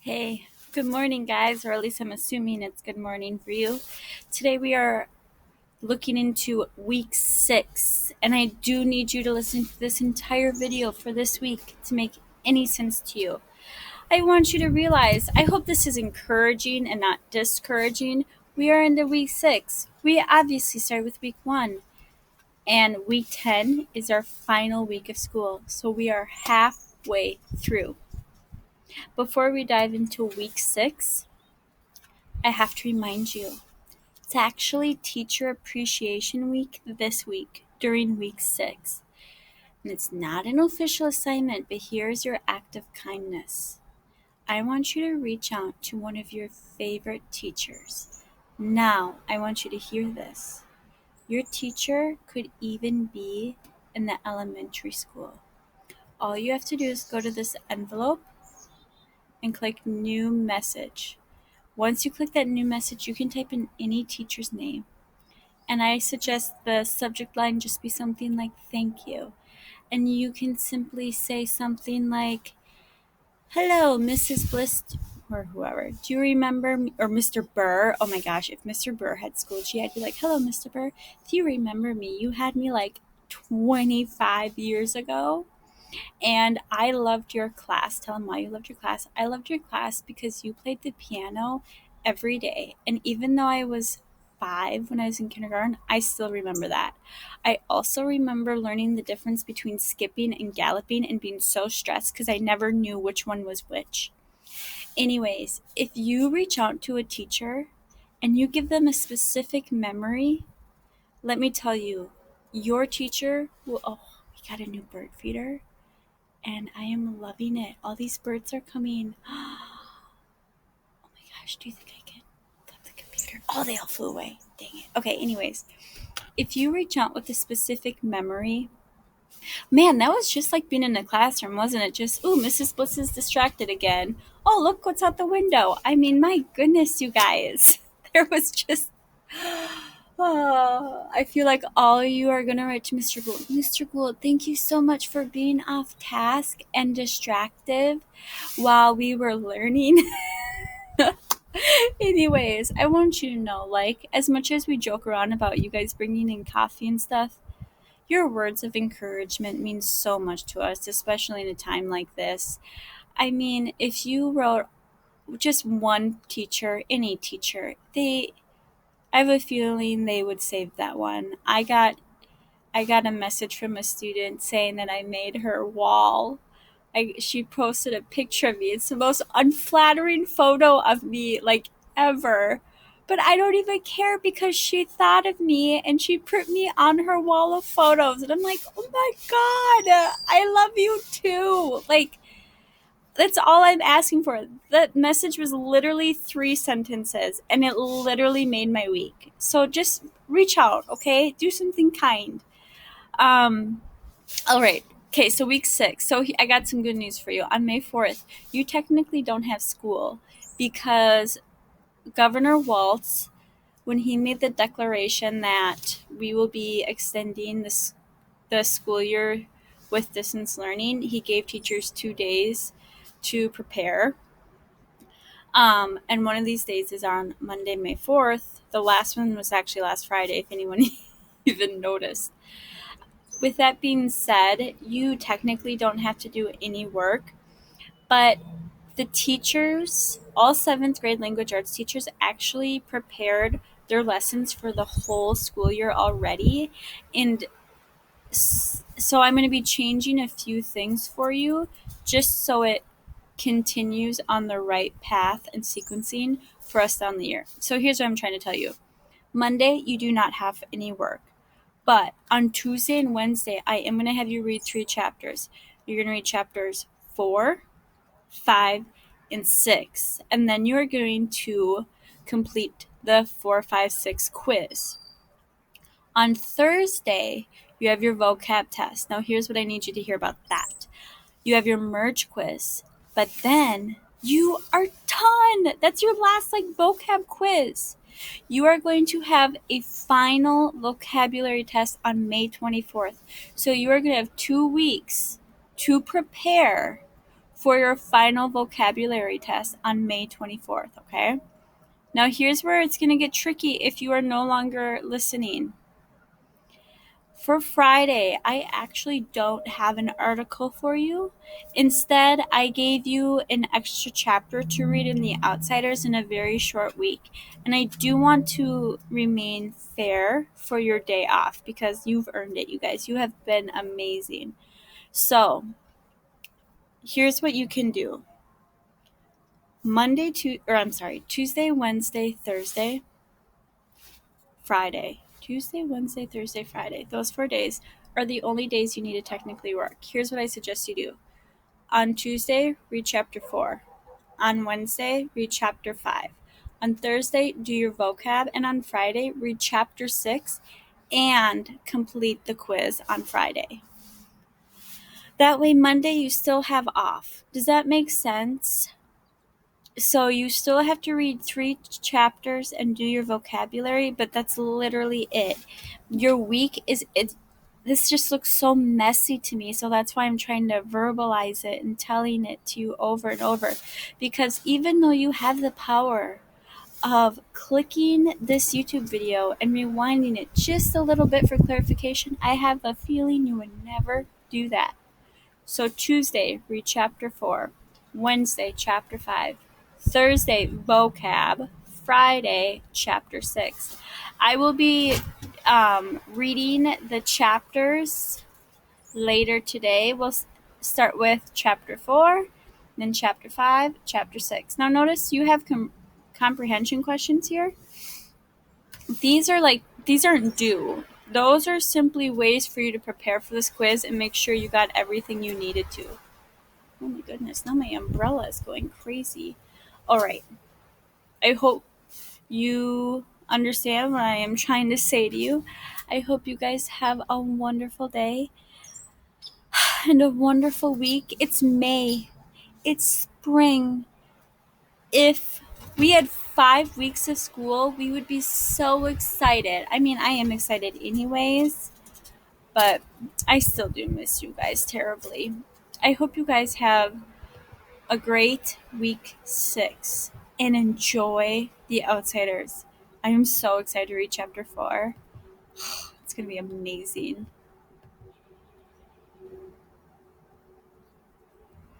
Hey, good morning, guys, or at least I'm assuming it's good morning for you. Today we are looking into week 6, and I do need you to listen to this entire video for this week to make any sense to you. I want you to realize, I hope this is encouraging and not discouraging. We are into week 6. We obviously started with week 1, and week 10 is our final week of school, so we are halfway through. Before we dive into week 6, I have to remind you, it's actually Teacher Appreciation Week this week during week 6. And it's not an official assignment, but here's your act of kindness. I want you to reach out to one of your favorite teachers. Now, I want you to hear this. Your teacher could even be in the elementary school. All you have to do is go to this envelope and click New Message. Once you click that new message, you can type in any teacher's name. And I suggest the subject line just be something like thank you. And you can simply say something like, hello, Mrs. Bliss, or whoever. Do you remember me? Or Mr. Burr. Oh my gosh, if Mr. Burr had schooled you, I'd be like, hello, Mr. Burr. Do you remember me? You had me like 25 years ago. And I loved your class. Tell them why you loved your class. I loved your class because you played the piano every day. And even though I was 5 when I was in kindergarten, I still remember that. I also remember learning the difference between skipping and galloping and being so stressed because I never knew which one was which. Anyways, if you reach out to a teacher and you give them a specific memory, let me tell you, your teacher will, oh, we got a new bird feeder and I am loving it. All these birds are coming. Oh my gosh, do you think I can flip the computer? Oh, they all flew away. Dang it. Okay, anyways, if you reach out with a specific memory, man, that was just like being in a classroom, wasn't it? Just, ooh, Mrs. Bliss is distracted again. Oh, look what's out the window. I mean, my goodness, you guys. There was just oh, I feel like all of you are gonna write to Mr. Gould. Mr. Gould, thank you so much for being off task and distracted while we were learning. Anyways, I want you to know, like, as much as we joke around about you guys bringing in coffee and stuff, your words of encouragement mean so much to us, especially in a time like this. I mean, if you wrote just one teacher, any teacher, I have a feeling they would save that one. I got a message from a student saying that I made her wall. She posted a picture of me. It's the most unflattering photo of me like ever. But I don't even care because she thought of me and she put me on her wall of photos. And I'm like, oh my God, I love you too. Like, that's all I'm asking for. That message was literally 3 sentences and it literally made my week. So just reach out, okay? Do something kind. Um, all right. Okay, so week 6. So I got some good news for you. On May 4th, you technically don't have school because Governor Walz, when he made the declaration that we will be extending the school year with distance learning, he gave teachers 2 days to prepare. And one of these days is on Monday, May 4th. The last one was actually last Friday, if anyone even noticed. With that being said, you technically don't have to do any work, but the teachers, all 7th grade language arts teachers, actually prepared their lessons for the whole school year already. And so I'm going to be changing a few things for you just so it continues on the right path and sequencing for us down the year. So here's what I'm trying to tell you. Monday, you do not have any work. But on Tuesday and Wednesday, I am going to have you read 3 chapters. You're going to read chapters 4, 5, and 6. And then you are going to complete the 4, 5, 6 quiz. On Thursday, you have your vocab test. Now, here's what I need you to hear about that. You have your merge quiz, but then you are done. That's your last vocab quiz. You are going to have a final vocabulary test on May 24th. So you are going to have 2 weeks to prepare for your final vocabulary test on May 24th, okay? Now, here's where it's going to get tricky if you are no longer listening. For Friday, I actually don't have an article for you. Instead, I gave you an extra chapter to read in The Outsiders in a very short week. And I do want to remain fair for your day off because you've earned it, you guys. You have been amazing. So, here's what you can do. Tuesday, Wednesday, Thursday, Friday. Tuesday, Wednesday, Thursday, Friday. Those 4 days are the only days you need to technically work. Here's what I suggest you do. On Tuesday, read chapter 4. On Wednesday, read chapter 5. On Thursday, do your vocab. And on Friday, read chapter 6 and complete the quiz on Friday. That way, Monday, you still have off. Does that make sense? So you still have to read 3 chapters and do your vocabulary, but that's literally it. Your week this just looks so messy to me, so that's why I'm trying to verbalize it and telling it to you over and over. Because even though you have the power of clicking this YouTube video and rewinding it just a little bit for clarification, I have a feeling you would never do that. So Tuesday, read chapter 4. Wednesday, chapter 5. Thursday, vocab. Friday, chapter 6. I will be reading the chapters later today. We'll start with chapter 4, then chapter 5, chapter 6. Now notice you have comprehension questions here. These aren't due. Those are simply ways for you to prepare for this quiz and make sure you got everything you needed to. Oh my goodness, now my umbrella is going crazy. All right. I hope you understand what I am trying to say to you. I hope you guys have a wonderful day and a wonderful week. It's May. It's spring. If we had 5 weeks of school, we would be so excited. I mean, I am excited anyways, but I still do miss you guys terribly. I hope you guys have a great week 6 and enjoy The Outsiders. I am so excited to read chapter 4. It's going to be amazing.